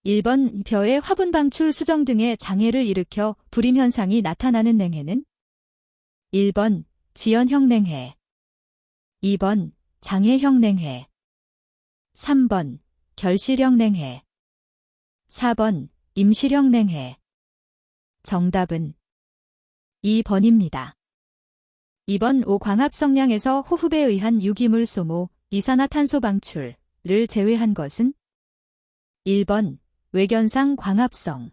1번 벼의 화분 방출 수정 등의 장애를 일으켜 불임 현상이 나타나는 냉해는 1번 지연형 냉해, 2번 장애형 냉해, 3번 결실형 냉해, 4번 임실형 냉해. 정답은 2번입니다. 2번 5광합성량에서 호흡에 의한 유기물 소모, 이산화탄소 방출을 제외한 것은 1번 외견상 광합성,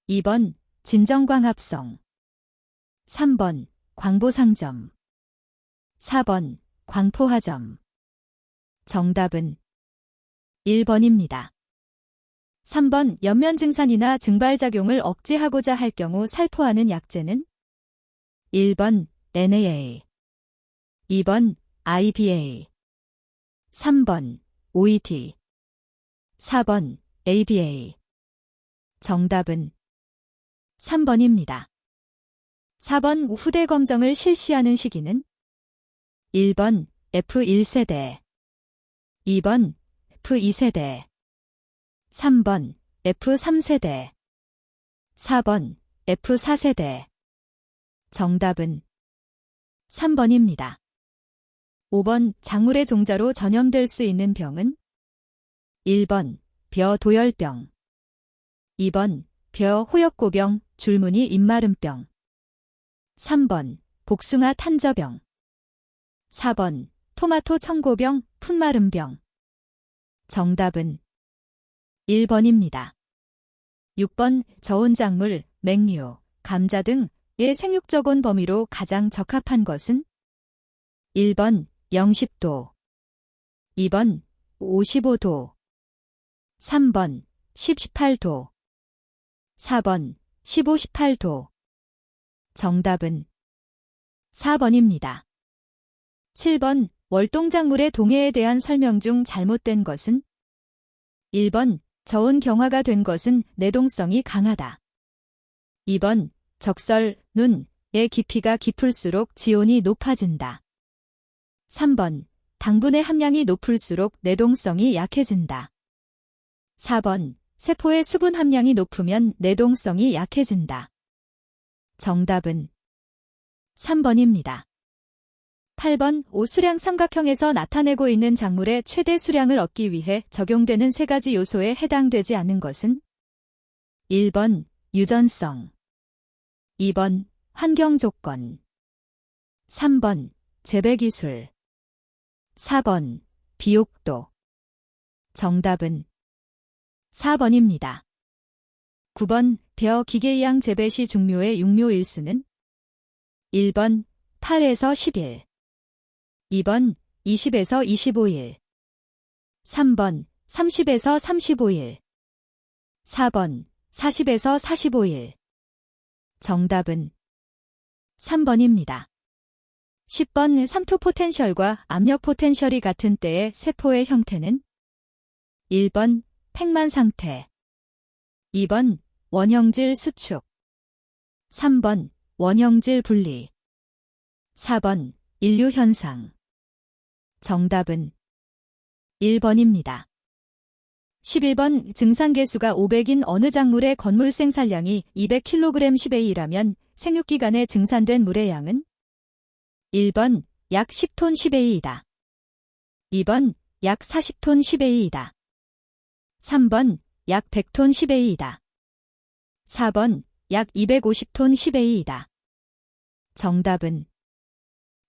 2번 진정광합성, 3번 광보상점, 4번 광포화점. 정답은 1번입니다. 3번 연면증산이나 증발작용을 억제하고자 할 경우 살포하는 약제는 1번 NAA, 2번 IBA, 3번 OET, 4번 ABA. 정답은 3번입니다. 4번 후대 검정을 실시하는 시기는 1번 F1세대, 2번 F2세대, 3번 F3세대, 4번 F4세대. 정답은 3번입니다. 5번 작물의 종자로 전염될 수 있는 병은 1번 벼 도열병, 2번 벼 호역고병 줄무늬 입마름병, 3번 복숭아 탄저병, 4번 토마토 청고병 풋마름병. 정답은 1번입니다. 6번 저온 작물, 맹류, 감자 등의 생육적온 범위로 가장 적합한 것은 1번 0-10도, 2번 55도, 3번 10-18도, 4번 15-18도. 정답은 4번입니다. 7번 월동작물의 동해에 대한 설명 중 잘못된 것은 1번 저온 경화가 된 것은 내동성이 강하다. 2번 적설, 눈의 깊이가 깊을수록 지온이 높아진다. 3번 당분의 함량이 높을수록 내동성이 약해진다. 4번 세포의 수분 함량이 높으면 내동성이 약해진다. 정답은 3번입니다. 8번 오수량 삼각형에서 나타내고 있는 작물의 최대 수량을 얻기 위해 적용되는 세 가지 요소에 해당되지 않는 것은 1번 유전성, 2번 환경조건, 3번 재배기술, 4번 비옥도. 정답은 4번입니다. 9번 벼 기계이양 재배 시 중묘의 육묘일수는 1번 8에서 10일, 2번 20에서 25일, 3번 30에서 35일, 4번 40에서 45일. 정답은 3번입니다. 10번 삼투 포텐셜과 압력 포텐셜이 같은 때의 세포의 형태는 1번 팽만 상태, 2번 원형질 수축, 3번 원형질 분리, 4번 인류현상. 정답은 1번입니다. 11번 증산계수가 500인 어느 작물의 건물 생산량이 200kg 10A라면 생육기간에 증산된 물의 양은 1번 약 10톤 10A이다. 2번 약 40톤 10A이다. 3번 약 100톤 10A이다. 4번 약 250톤 10A이다. 정답은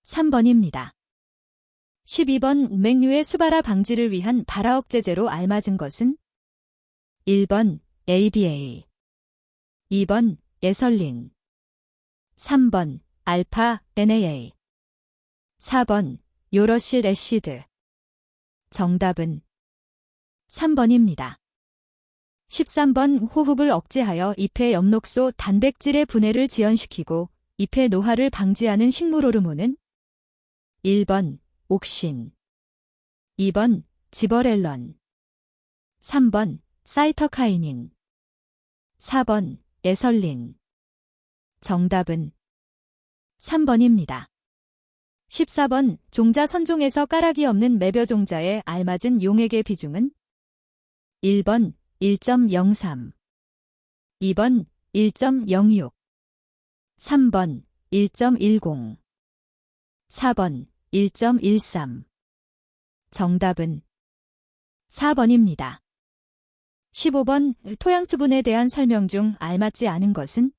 3번입니다. 12번 맹류의 수발화 방지를 위한 발화 억제제로 알맞은 것은 1번 ABA, 2번 에설린, 3번 알파 NAA, 4번 요러실 애시드. 정답은 3번입니다. 13번 호흡을 억제하여 잎의 엽록소 단백질의 분해를 지연시키고 잎의 노화를 방지하는 식물 호르몬은 1번 옥신, 2번 지버렐런, 3번 사이터카이닌, 4번 에설린. 정답은 3번입니다. 14번 종자 선종에서 까락이 없는 매벼 종자에 알맞은 용액의 비중은 1번 1.03 2번 1.06 3번 1.10 4번 1.13 정답은 4번입니다. 15번 토양 수분에 대한 설명 중 알맞지 않은 것은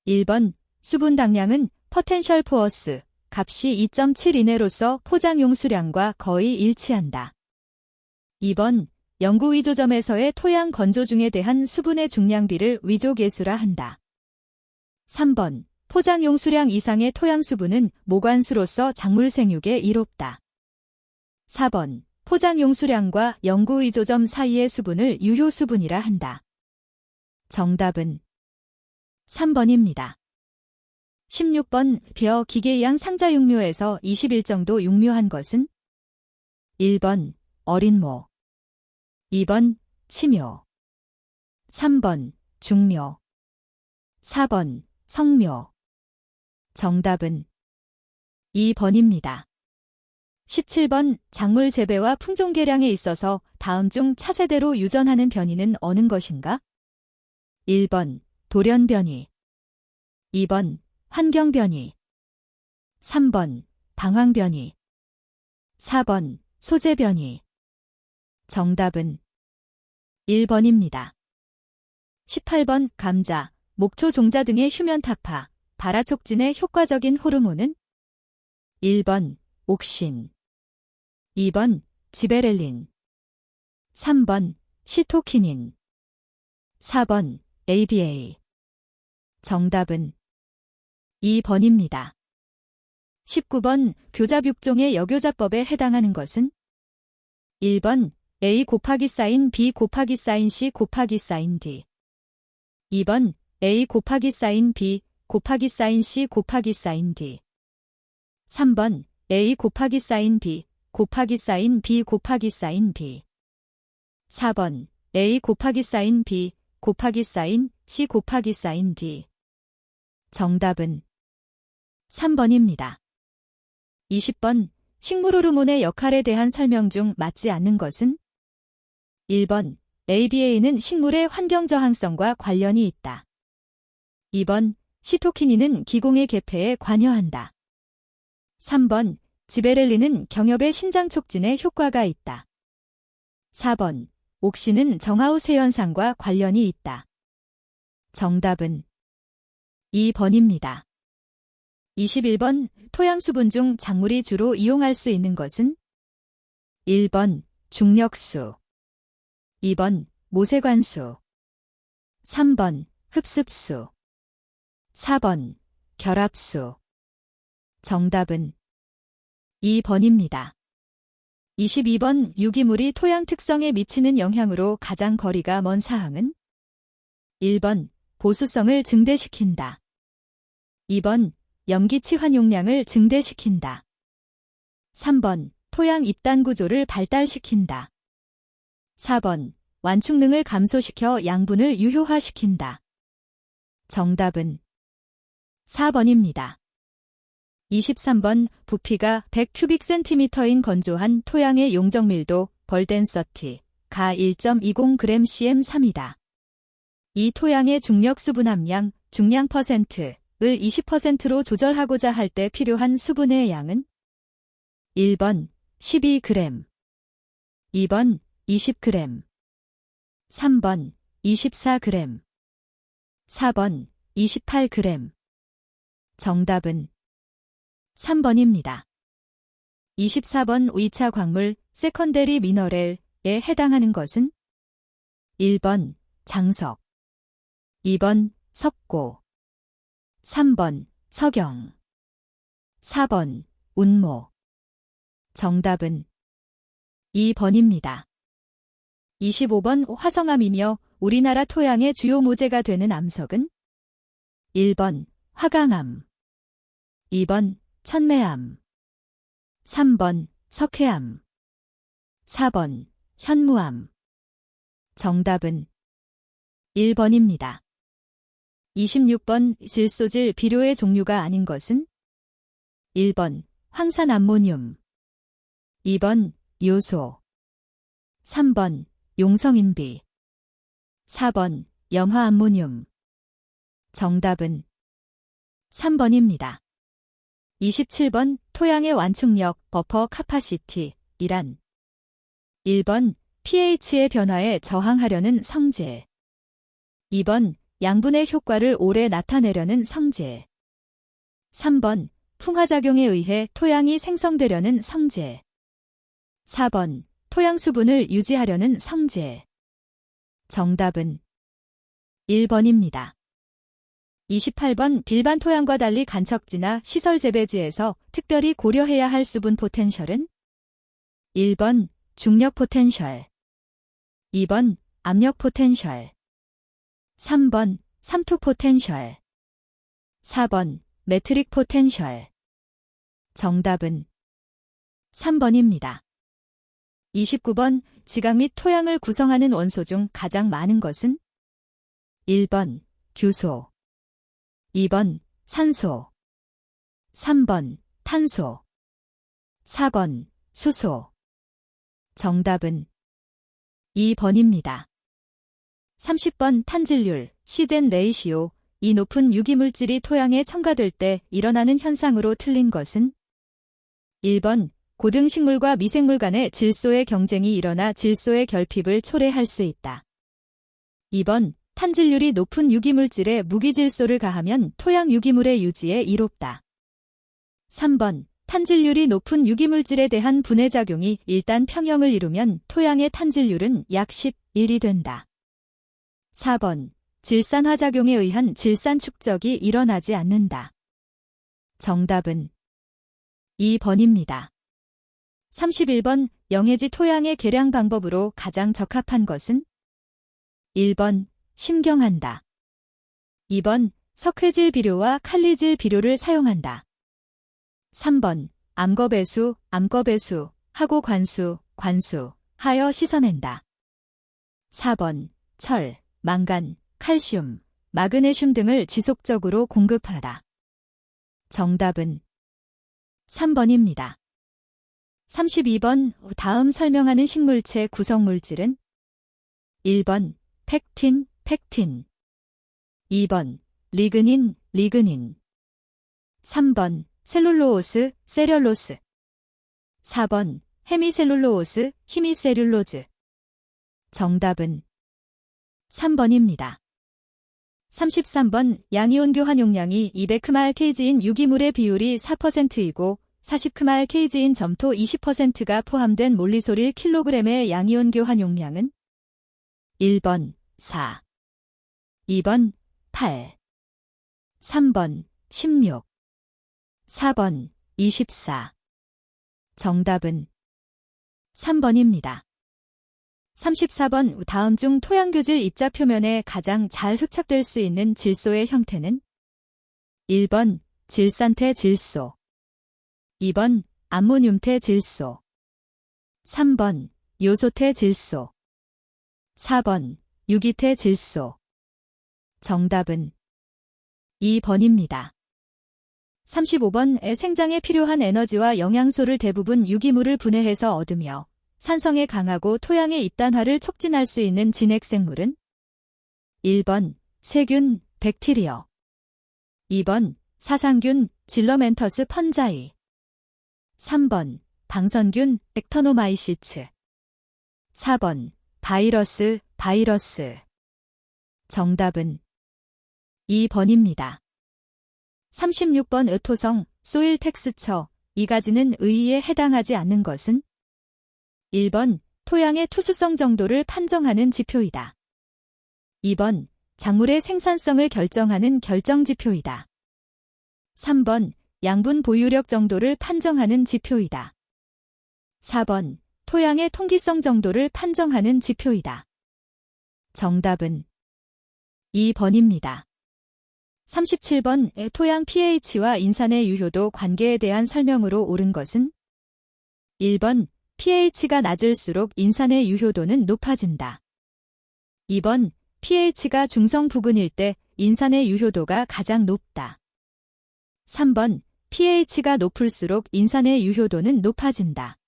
1번 수분 당량은 포텐셜 포어스 값이 2.7 이내로서 포장 용수량과 거의 일치한다. 2번 연구 위조점에서의 토양 건조 중에 대한 수분의 중량비를 위조계수라 한다. 3번 포장 용수량 이상의 토양 수분은 모관수로서 작물 생육에 이롭다. 4번 포장 용수량과 연구 위조점 사이의 수분을 유효 수분이라 한다. 정답은 3번입니다. 16번 벼 기계이양 상자 육묘에서 20일 정도 육묘한 것은 1번 어린모 2번 치묘 3번 중묘 4번 성묘 정답은 2번입니다. 17번 작물 재배와 품종 개량에 있어서 다음 중 차세대로 유전하는 변이는 어느 것인가? 1번 돌연 변이 2번 환경 변이 3번 방황 변이 4번 소재 변이 정답은 1번입니다. 18번 감자, 목초 종자 등의 휴면타파, 발화촉진에 효과적인 호르몬은 1번 옥신 2번 지베렐린 3번 시토키닌 4번 ABA 정답은 2번입니다. 19번 교잡육종의 여교자법에 해당하는 것은 1번 A 곱하기 사인 B 곱하기 사인 C 곱하기 사인 D 2번 A 곱하기 사인 B 곱하기 사인 C 곱하기 사인 D 3번 A 곱하기 사인 B 곱하기 사인 B 곱하기 사인 B 4번 A 곱하기 사인 B 곱하기 사인 C 곱하기 사인 D 정답은 3번입니다. 20번 식물 호르몬의 역할에 대한 설명 중 맞지 않는 것은 1번 ABA는 식물의 환경 저항성과 관련이 있다. 2번 시토키닌은 기공의 개폐에 관여한다. 3번 지베렐린은 경엽의 신장 촉진에 효과가 있다. 4번 옥신은 정하우스 현상과 관련이 있다. 정답은 2번입니다. 21번 토양 수분 중 작물이 주로 이용할 수 있는 것은 1번 중력수 2번 모세관수 3번 흡습수 4번 결합수 정답은 2번입니다. 22번 유기물이 토양 특성에 미치는 영향으로 가장 거리가 먼 사항은 1번 보수성을 증대시킨다. 2번 염기치 환용량을 증대시킨다. 3번 토양 입단 구조를 발달시킨다. 4번 완충능을 감소시켜 양분을 유효화시킨다. 정답은 4번입니다. 23번 부피가 100큐빅센티미터인 건조한 토양의 용적밀도 벌덴서티 가 1.20gcm3이다. 이 토양의 중력 수분 함량, 중량 %를 20%로 조절하고자 할 때 필요한 수분의 양은 1번 12g, 2번 20g, 3번 24g, 4번 28g. 정답은 3번입니다. 24번 2차 광물 세컨데리 미너렐에 해당하는 것은 1번 장석, 2번 석고, 3번 석영, 4번 운모. 정답은 2번입니다. 25번 화성암이며 우리나라 토양의 주요 모재가 되는 암석은 1번 화강암, 2번 천매암, 3번 석회암, 4번 현무암. 정답은 1번입니다. 26번 질소질 비료의 종류가 아닌 것은 1번 황산암모늄, 2번 요소, 3번 용성인비, 4번 염화암모늄. 정답은 3번입니다. 27번 토양의 완충력 버퍼 카파시티 이란 1번 pH의 변화에 저항하려는 성질 2번 양분의 효과를 오래 나타내려는 성질 3번 풍화작용에 의해 토양이 생성되려는 성질 4번 토양 수분을 유지하려는 성질. 정답은 1번입니다. 28번 일반 토양과 달리 간척지나 시설 재배지에서 특별히 고려해야 할 수분 포텐셜은 1번 중력 포텐셜 2번 압력 포텐셜 3번 삼투 포텐셜 4번 메트릭 포텐셜. 정답은 3번입니다. 29번 지각 및 토양을 구성하는 원소 중 가장 많은 것은 1번 규소 2번 산소 3번 탄소 4번 수소. 정답은 2번입니다. 30번 탄질률, 시젠 레이시오. 이 높은 유기물질이 토양에 첨가될 때 일어나는 현상으로 틀린 것은 1번 고등식물과 미생물 간의 질소의 경쟁이 일어나 질소의 결핍을 초래할 수 있다. 2번 탄질률이 높은 유기물질에 무기질소를 가하면 토양 유기물의 유지에 이롭다. 3번 탄질률이 높은 유기물질에 대한 분해작용이 일단 평형을 이루면 토양의 탄질률은 약 11이 된다. 4번 질산화작용에 의한 질산 축적이 일어나지 않는다. 정답은 2번입니다. 31번 영해지 토양의 개량 방법으로 가장 적합한 것은 1번 심경한다. 2번 석회질 비료와 칼리질 비료를 사용한다. 3번 암거배수, 암거배수, 하고 관수, 관수, 하여 씻어낸다. 4번 철, 망간, 칼슘, 마그네슘 등을 지속적으로 공급하다. 정답은 3번입니다. 32번 다음 설명하는 식물체 구성물질은 1번 펙틴, 펙틴 2번 리그닌, 리그닌 3번 셀룰로오스, 세렐로스 4번 헤미셀룰로오스, 히미셀룰로즈. 정답은 3번입니다. 33번 양이온 교환 용량이 200km/kg인 유기물의 비율이 4%이고 40km/kg인 점토 20%가 포함된 몰리솔 1kg의 양이온 교환 용량은 1번 4, 2번 8, 3번 16, 4번 24. 정답은 3번입니다. 34번 다음 중 토양교질 입자 표면에 가장 잘 흡착될 수 있는 질소의 형태는 1번 질산태 질소 2번 암모늄태 질소 3번 요소태 질소 4번 유기태 질소. 정답은 2번입니다. 35번 생장에 필요한 에너지와 영양소를 대부분 유기물을 분해해서 얻으며 산성에 강하고 토양의 입단화를 촉진할 수 있는 진핵생물은 1번 세균, 백티리어 2번 사상균, 질러멘터스 펀자이 3번 방선균, 액터노마이시츠 4번 바이러스, 바이러스. 정답은 2번입니다. 36번 토성, 소일 텍스처. 이 가지는 의의에 해당하지 않는 것은 1번 토양의 투수성 정도를 판정하는 지표이다. 2번 작물의 생산성을 결정하는 결정지표이다. 3번 양분 보유력 정도를 판정하는 지표이다. 4번 토양의 통기성 정도를 판정하는 지표이다. 정답은 2번입니다. 37번 토양 pH와 인산의 유효도 관계에 대한 설명으로 옳은 것은 1번 pH가 낮을수록 인산의 유효도는 높아진다. 2번 pH가 중성 부근일 때 인산의 유효도가 가장 높다. 3번 pH가 높을수록 인산의 유효도는 높아진다.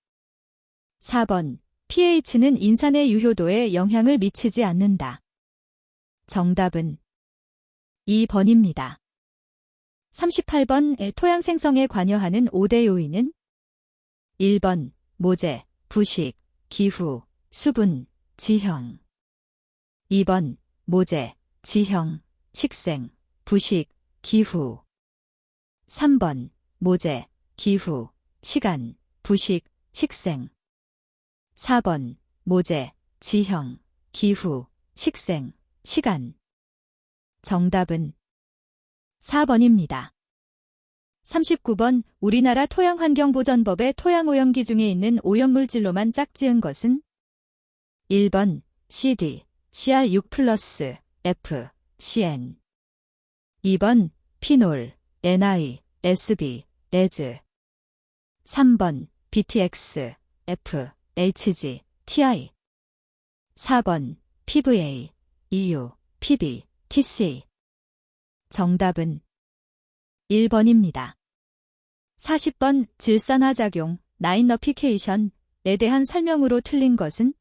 4번 pH는 인산의 유효도에 영향을 미치지 않는다. 정답은 2번입니다. 38번 토양 생성에 관여하는 5대 요인은 1번 모재, 부식, 기후, 수분, 지형. 2번 모재, 지형, 식생, 부식, 기후. 3번 모재, 기후, 시간, 부식, 식생. 4번 모재, 지형, 기후, 식생, 시간. 정답은 4번입니다. 39번 우리나라 토양환경보전법의 토양오염기 중에 있는 오염물질로만 짝지은 것은 1번 CD, CR6+, F, CN. 2번 피놀, NI, SB, 레즈. 3번 BTX, F, HG, TI. 4번 PVA, EU, PB, TC. 정답은 1번입니다. 40번 질산화작용, 나인너피케이션에 대한 설명으로 틀린 것은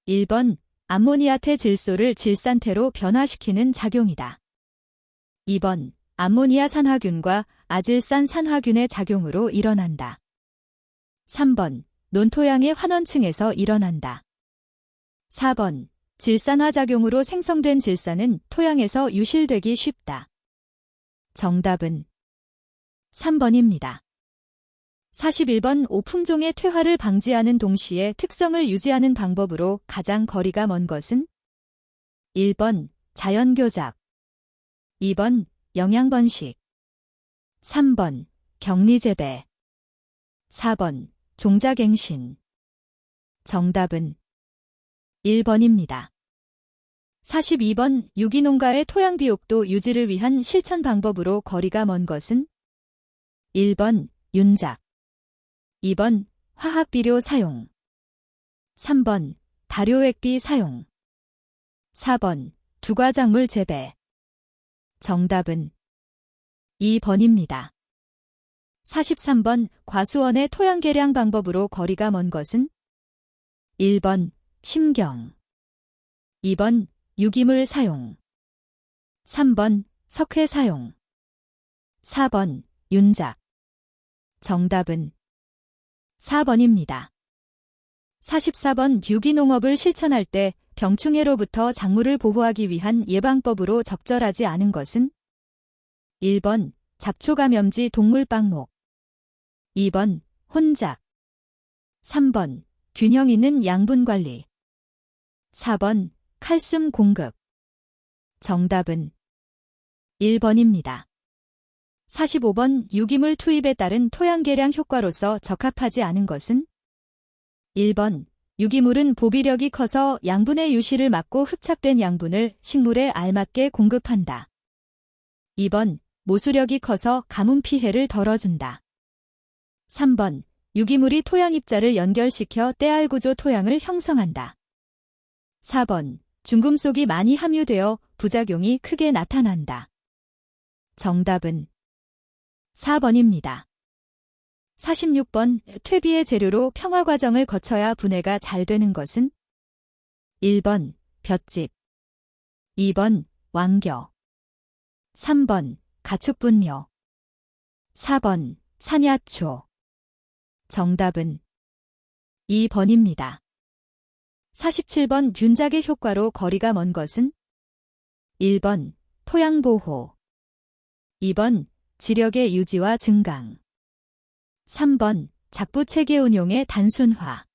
1번 암모니아태 질소를 질산태로 변화시키는 작용이다. 2번 암모니아 산화균과 아질산 산화균의 작용으로 일어난다. 3번 논토양의 환원층에서 일어난다. 4번 질산화작용으로 생성된 질산은 토양에서 유실되기 쉽다. 정답은 3번입니다. 41번 오품종의 퇴화를 방지하는 동시에 특성을 유지하는 방법으로 가장 거리가 먼 것은 1번 자연교잡, 2번 영양번식, 3번 격리재배, 4번 종자갱신. 정답은 1번입니다. 42번 유기농가의 토양비옥도 유지를 위한 실천 방법으로 거리가 먼 것은 1번 윤작, 2번 화학비료 사용, 3번 발효액비 사용, 4번 두과작물 재배. 정답은 2번입니다. 43번 과수원의 토양 개량 방법으로 거리가 먼 것은 1번 심경, 2번 유기물 사용, 3번 석회 사용, 4번 윤작. 정답은 4번입니다. 44번 유기농업을 실천할 때 병충해로부터 작물을 보호하기 위한 예방법으로 적절하지 않은 것은 1번 잡초감염지 동물방목, 2번 혼작, 3번 균형 있는 양분관리, 4번 칼슘 공급. 정답은 1번입니다. 45번 유기물 투입에 따른 토양 개량 효과로서 적합하지 않은 것은 1번 유기물은 보비력이 커서 양분의 유실을 막고 흡착된 양분을 식물에 알맞게 공급한다. 2번 모수력이 커서 가뭄 피해를 덜어준다. 3번 유기물이 토양 입자를 연결시켜 떼알구조 토양을 형성한다. 4번 중금속이 많이 함유되어 부작용이 크게 나타난다. 정답은 4번입니다. 46번 퇴비의 재료로 평화 과정을 거쳐야 분해가 잘 되는 것은 1번 볏짚, 2번 왕겨, 3번 가축분뇨, 4번 산야초. 정답은 2번입니다. 47번 균작의 효과로 거리가 먼 것은 1번 토양보호, 2번 지력의 유지와 증강, 3번 작부체계 운용의 단순화,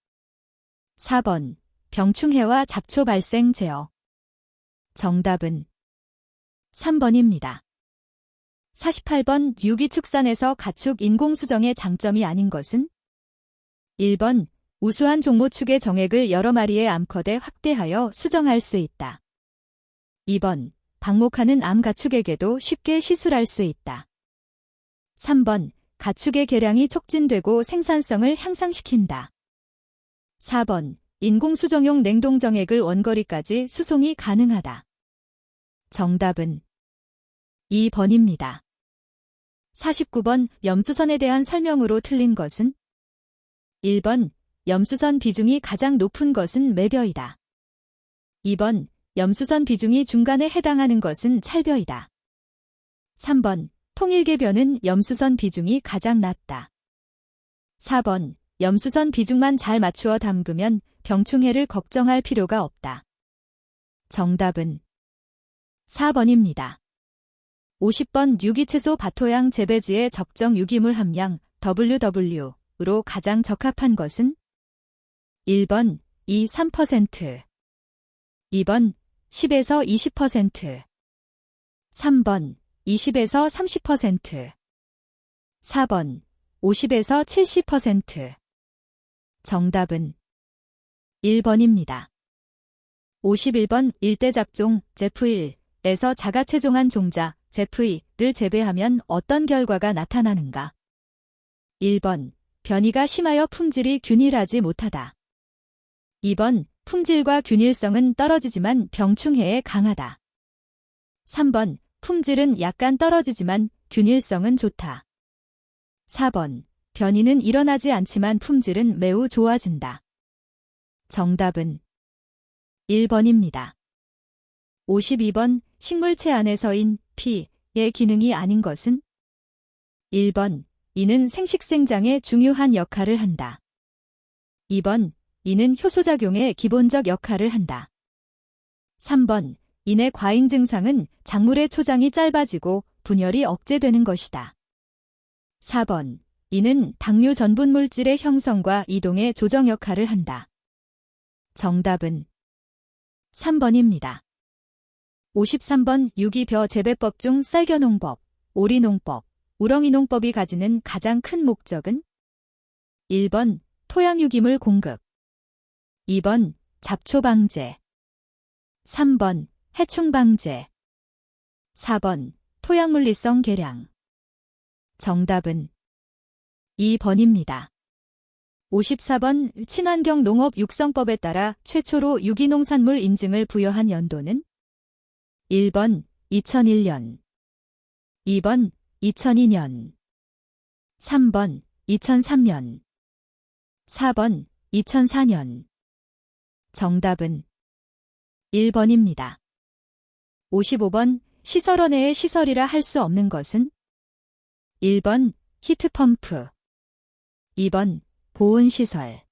4번 병충해와 잡초 발생 제어. 정답은 3번입니다. 48번 유기축산에서 가축 인공수정의 장점이 아닌 것은 1번 우수한 종모축의 정액을 여러 마리의 암컷에 확대하여 수정할 수 있다. 2번 방목하는 암가축에게도 쉽게 시술할 수 있다. 3번 가축의 개량이 촉진되고 생산성을 향상시킨다. 4번 인공수정용 냉동정액을 원거리까지 수송이 가능하다. 정답은 2번입니다. 49번 염수선에 대한 설명으로 틀린 것은 1번 염수선 비중이 가장 높은 것은 매벼이다. 2번 염수선 비중이 중간에 해당하는 것은 찰벼이다. 3번, 통일계변은 염수선 비중이 가장 낮다. 4번, 염수선 비중만 잘 맞추어 담그면 병충해를 걱정할 필요가 없다. 정답은 4번입니다. 50번, 유기채소 밭토양 재배지의 적정 유기물 함량 WW로 가장 적합한 것은 1번 2-3%, 2번 10에서 20%, 3번 20에서 30%, 4번 50에서 70%. 정답은 1번입니다. 51번, 일대작종 제프1에서 자가체종한 종자 제프2를 재배하면 어떤 결과가 나타나는가? 1번, 변이가 심하여 품질이 균일하지 못하다. 2번, 품질과 균일성은 떨어지지만 병충해에 강하다. 3번, 품질은 약간 떨어지지만 균일성은 좋다. 4번, 변이는 일어나지 않지만 품질은 매우 좋아진다. 정답은 1번입니다. 52번, 식물체 안에서인 P의 기능이 아닌 것은 1번, 이는 생식생장에 중요한 역할을 한다. 2번, 이는 효소작용에 기본적 역할을 한다. 3번, 이내 과잉 증상은 작물의 초장이 짧아지고 분열이 억제되는 것이다. 4번, 이는 당류 전분 물질의 형성과 이동의 조정 역할을 한다. 정답은 3번입니다. 53번, 유기벼 재배법 중 쌀겨농법, 오리농법, 우렁이농법이 가지는 가장 큰 목적은 1번, 토양 유기물 공급, 2번, 잡초 방제, 3번, 해충 방제, 4번, 토양 물리성 개량. 정답은 2번입니다. 54번, 친환경 농업 육성법에 따라 최초로 유기농산물 인증을 부여한 연도는 1번 2001년, 2번 2002년, 3번 2003년, 4번 2004년. 정답은 1번입니다. 55번, 시설원내의 시설이라 할 수 없는 것은 1번 히트펌프, 2번 보온시설,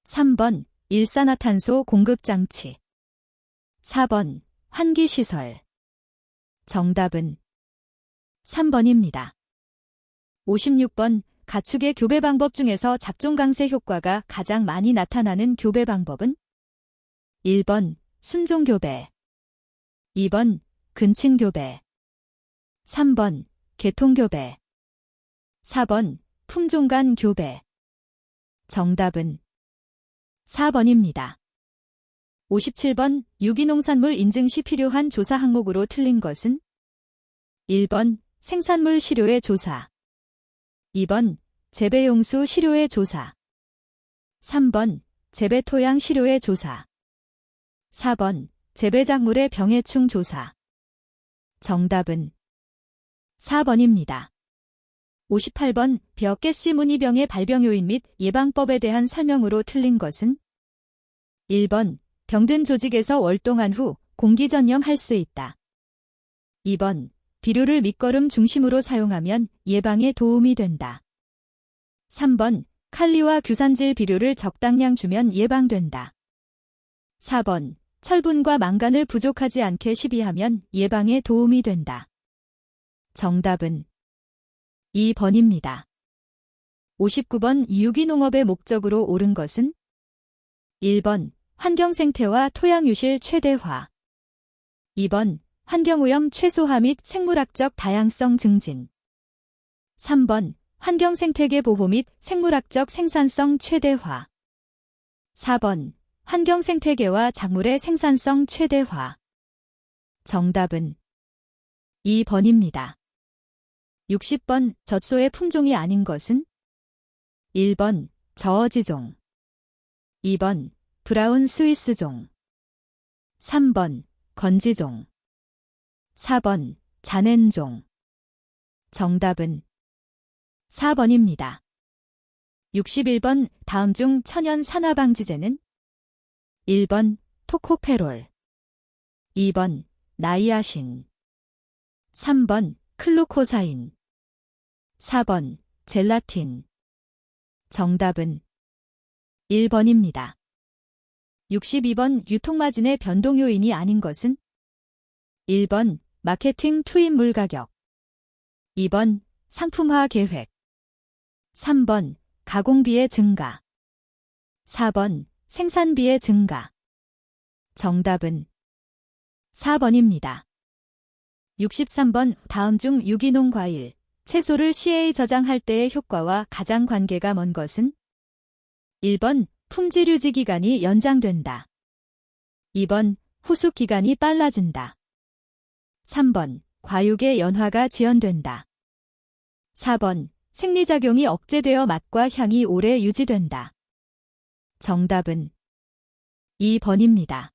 3번 일산화탄소 공급장치, 4번 환기시설. 정답은 3번입니다. 56번, 가축의 교배 방법 중에서 잡종 강세 효과가 가장 많이 나타나는 교배 방법은 1번 순종교배, 2번 근친교배, 3번 계통교배, 4번 품종 간 교배. 정답은 4번입니다. 57번, 유기농산물 인증 시 필요한 조사 항목으로 틀린 것은 1번 생산물 시료의 조사, 2번 재배용수 시료의 조사, 3번 재배토양 시료의 조사, 4번 재배작물의 병해충 조사. 정답은 4번입니다. 58번, 벼가시 무늬병의 발병 요인 및 예방법에 대한 설명으로 틀린 것은 1번 병든 조직에서 월동한 후 공기 전염할 수 있다. 2번 비료를 밑거름 중심으로 사용하면 예방에 도움이 된다. 3번 칼리와 규산질 비료를 적당량 주면 예방된다. 4번 철분과 망간을 부족하지 않게 시비하면 예방에 도움이 된다. 정답은 2번입니다. 59번, 유기농업의 목적으로 옳은 것은 1번 환경생태와 토양유실 최대화, 2번 환경오염 최소화 및 생물학적 다양성 증진, 3번 환경생태계 보호 및 생물학적 생산성 최대화, 4번 환경생태계와 작물의 생산성 최대화. 정답은 2번입니다. 60번, 젖소의 품종이 아닌 것은 1번 저어지종, 2번 브라운 스위스종, 3번 건지종, 4번 자넨종. 정답은 4번입니다. 61번, 다음 중 천연 산화방지제는 1번 토코페롤, 2번 나이아신, 3번 클루코사인, 4번 젤라틴. 정답은 1번입니다. 62번 유통마진의 변동 요인이 아닌 것은? 1번 마케팅 투입 물가격, 2번 상품화 계획, 3번 가공비의 증가, 4번 생산비의 증가. 정답은 4번입니다. 63번 다음 중 유기농 과일, 채소를 CA 저장할 때의 효과와 가장 관계가 먼 것은? 1번 품질 유지 기간이 연장된다. 2번 후숙 기간이 빨라진다. 3번 과육의 연화가 지연된다. 4번 생리작용이 억제되어 맛과 향이 오래 유지된다. 정답은 2번입니다.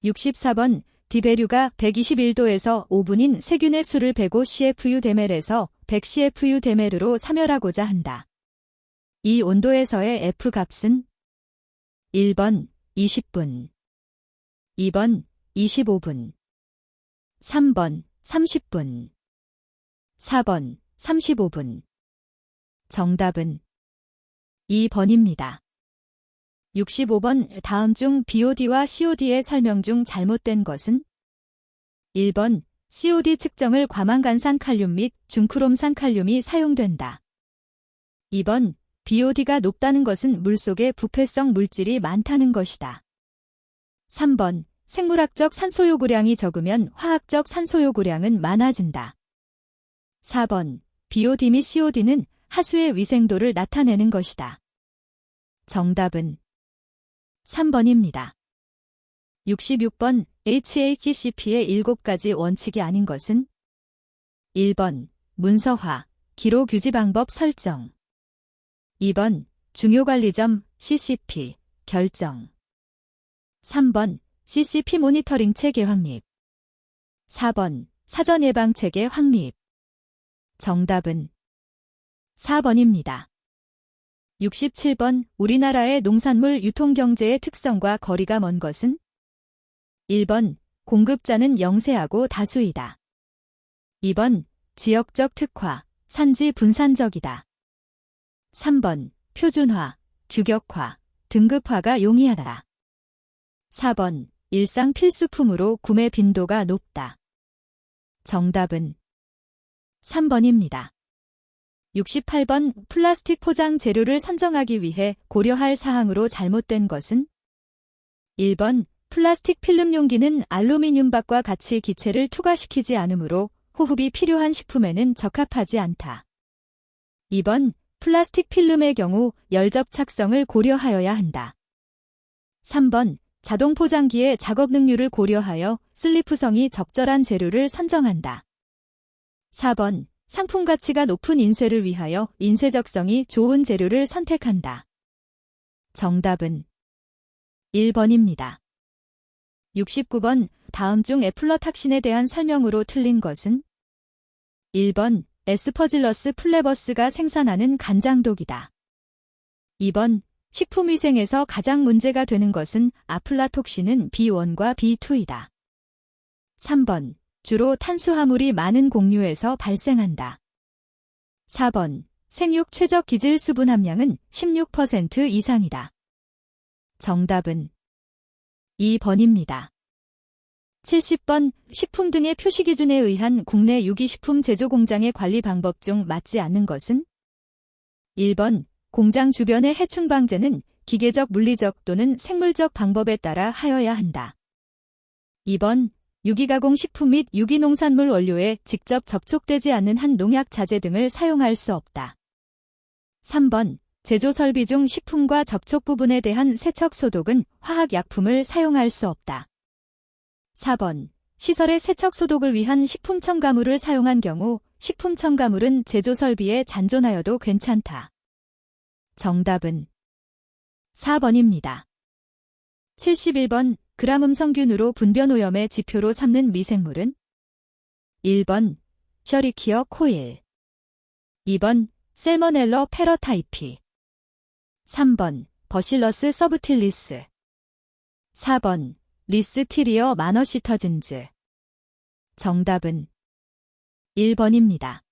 64번 디베류가 121도에서 5분인 세균의 수를 105CFU/dml에서 100CFU/dml로 사멸하고자 한다. 이 온도에서의 F값은? 1번 20분, 2번 25분, 3번 30분, 4번 35분. 정답은 2번입니다. 65번 다음 중 BOD와 COD의 설명 중 잘못된 것은? 1번 COD 측정을 과망간산 칼륨 및 중크롬산 칼륨이 사용된다. 2번 BOD가 높다는 것은 물속에 부패성 물질이 많다는 것이다. 3번 생물학적 산소 요구량이 적으면 화학적 산소 요구량은 많아진다. 4번 BOD 및 COD는 하수의 위생도를 나타내는 것이다. 정답은 3번입니다. 66번 HACCP의 7가지 원칙이 아닌 것은? 1번 문서화, 기록 유지 방법 설정, 2번 중요관리점 CCP 결정, 3번 CCP 모니터링 체계 확립, 4번 사전 예방 체계 확립. 정답은 4번입니다. 67번 우리나라의 농산물 유통경제의 특성과 거리가 먼 것은? 1번 공급자는 영세하고 다수이다. 2번 지역적 특화, 산지 분산적이다. 3번 표준화, 규격화, 등급화가 용이하다. 4번 일상 필수품으로 구매 빈도가 높다. 정답은 3번입니다. 68번 플라스틱 포장 재료를 선정하기 위해 고려할 사항으로 잘못된 것은? 1번 플라스틱 필름 용기는 알루미늄박과 같이 기체를 투과시키지 않으므로 호흡이 필요한 식품에는 적합하지 않다. 2번 플라스틱 필름의 경우 열접착성을 고려하여야 한다. 3번 자동 포장기의 작업 능률을 고려하여 슬리프성이 적절한 재료를 선정한다. 4번 상품 가치가 높은 인쇄를 위하여 인쇄적성이 좋은 재료를 선택한다. 정답은 1번입니다. 69번 다음 중 애플러탁신에 대한 설명으로 틀린 것은? 1번 에스퍼질러스 플레버스가 생산하는 간장독이다. 2번 식품위생에서 가장 문제가 되는 것은 아플라톡신은 B1과 B2이다. 3번 주로 탄수화물이 많은 곡류에서 발생한다. 4번 생육 최적 기질 수분 함량은 16% 이상이다. 정답은 2번입니다. 70번 식품 등의 표시 기준에 의한 국내 유기식품 제조 공장의 관리 방법 중 맞지 않는 것은? 1번 공장 주변의 해충 방제는 기계적 물리적 또는 생물적 방법에 따라 하여야 한다. 2번 유기가공 식품 및 유기농산물 원료에 직접 접촉되지 않는 한 농약 자재 등을 사용할 수 없다. 3번 제조 설비 중 식품과 접촉 부분에 대한 세척 소독은 화학약품을 사용할 수 없다. 4번 시설의 세척 소독을 위한 식품 첨가물을 사용한 경우 식품 첨가물은 제조 설비에 잔존하여도 괜찮다. 정답은 4번입니다. 71번 그람음성균으로 분변오염의 지표로 삼는 미생물은? 1번 셔리키어 코일, 2번 셀모넬러 페러타이피, 3번 버실러스 서브틸리스, 4번 리스티리어 마너시터진즈. 정답은 1번입니다.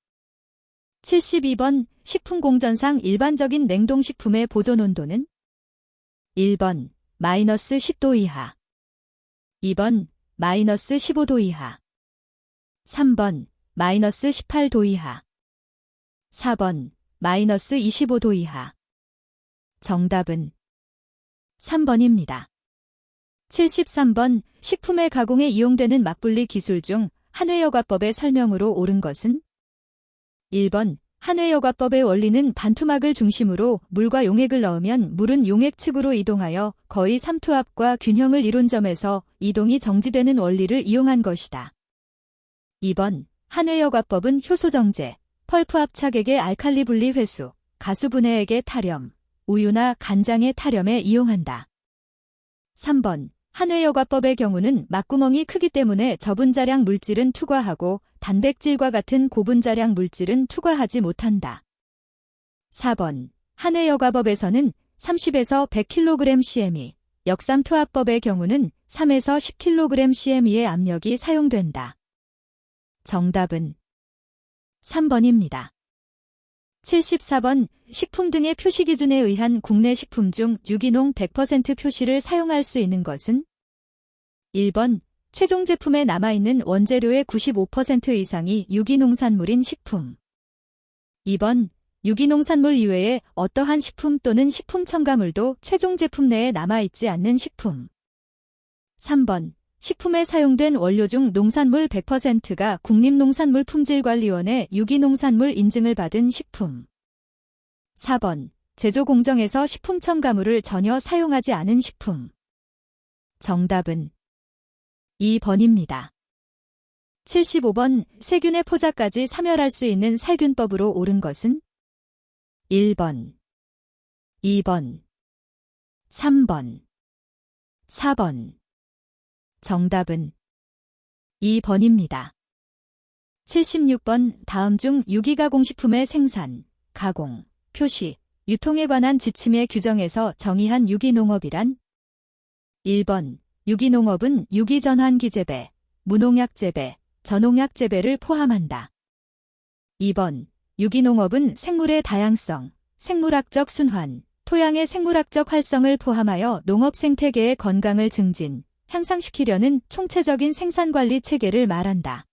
72번 식품공전상 일반적인 냉동식품의 보존온도는 1번 마이너스 10도 이하, 2번 마이너스 15도 이하, 3번 마이너스 18도 이하, 4번 마이너스 25도 이하. 정답은 3번입니다. 73번 식품의 가공에 이용되는 막분리 기술 중 한회여과법의 설명으로 옳은 것은 1번 한회여과법의 원리는 반투막을 중심으로 물과 용액을 넣으면 물은 용액 측으로 이동하여 거의 삼투압과 균형을 이룬 점에서 이동이 정지되는 원리를 이용한 것이다. 2번 한회여과법은 효소정제, 펄프 합착액의 알칼리 분리 회수, 가수 분해액의 탈염, 우유나 간장의 탈염에 이용한다. 3번 한회여과법의 경우는 막구멍이 크기 때문에 저분자량 물질은 투과하고 단백질과 같은 고분자량 물질은 투과하지 못한다. 4번 한회여과법에서는 30에서 100kg CME, 역삼투압법의 경우는 3에서 10kg CME의 압력이 사용된다. 정답은 3번입니다. 74번 식품 등의 표시 기준에 의한 국내 식품 중 유기농 100% 표시를 사용할 수 있는 것은 1번 최종 제품에 남아있는 원재료의 95% 이상이 유기농산물인 식품. 2번 유기농산물 이외에 어떠한 식품 또는 식품 첨가물도 최종 제품 내에 남아있지 않는 식품. 3번 식품에 사용된 원료 중 농산물 100%가 국립농산물품질관리원의 유기농산물 인증을 받은 식품. 4번 제조 공정에서 식품 첨가물을 전혀 사용하지 않은 식품. 정답은 2번입니다. 75번 세균의 포자까지 사멸할 수 있는 살균법으로 옳은 것은 1번, 2번, 3번, 4번. 정답은 2번입니다. 76번 다음 중 유기가공식품의 생산, 가공, 표시, 유통에 관한 지침의 규정에서 정의한 유기농업이란 1번 유기농업은 유기전환기 재배, 무농약 재배, 저농약 재배를 포함한다. 2번 유기농업은 생물의 다양성, 생물학적 순환, 토양의 생물학적 활성을 포함하여 농업 생태계의 건강을 증진, 향상시키려는 총체적인 생산관리 체계를 말한다.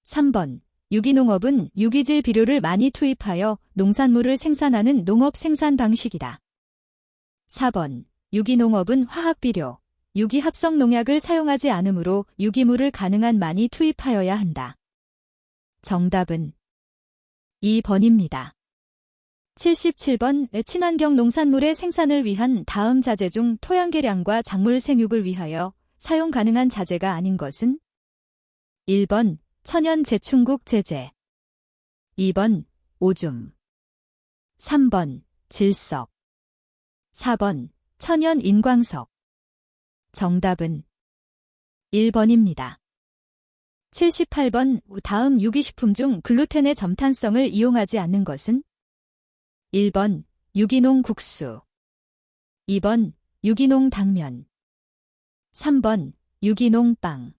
3번 유기농업은 유기질 비료를 많이 투입하여 농산물을 생산하는 농업 생산 방식이다. 4번 유기농업은 화학비료, 유기합성 농약을 사용하지 않으므로 유기물을 가능한 많이 투입하여야 한다. 정답은 2번입니다. 77번 친환경 농산물의 생산을 위한 다음 자재 중 토양 개량과 작물 생육을 위하여 사용 가능한 자재가 아닌 것은 1번 천연 재충국 제재, 2번 오줌, 3번 질석, 4번 천연 인광석. 정답은 1번입니다. 78번 다음 유기식품 중 글루텐의 점탄성을 이용하지 않는 것은 1번 유기농 국수, 2번 유기농 당면, 3번 유기농 빵,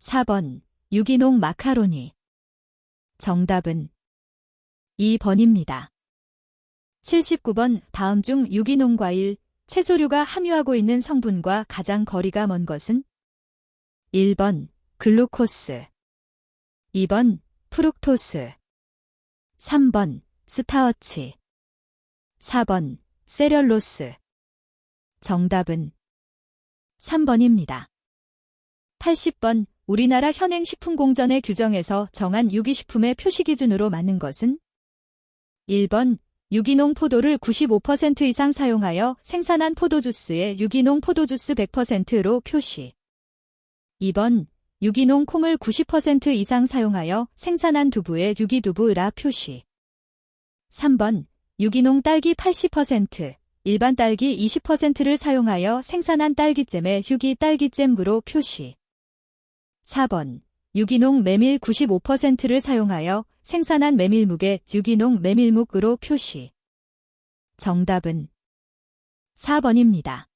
4번 유기농 마카로니. 정답은 2번입니다. 79번 다음 중 유기농 과일, 채소류가 함유하고 있는 성분과 가장 거리가 먼 것은 1번 글루코스, 2번 프룩토스, 3번 스타어치, 4번 세렐로스. 정답은 3번입니다. 80번 우리나라 현행 식품공전의 규정에서 정한 유기식품의 표시 기준으로 맞는 것은 1번 유기농 포도를 95% 이상 사용하여 생산한 포도주스에 유기농 포도주스 100%로 표시. 2번 유기농 콩을 90% 이상 사용하여 생산한 두부에 유기두부라 표시. 3번 유기농 딸기 80%, 일반 딸기 20%를 사용하여 생산한 딸기잼에 유기 딸기잼으로 표시. 4번 유기농 메밀 95%를 사용하여 생산한 메밀묵에 유기농 메밀묵으로 표시. 정답은 4번입니다.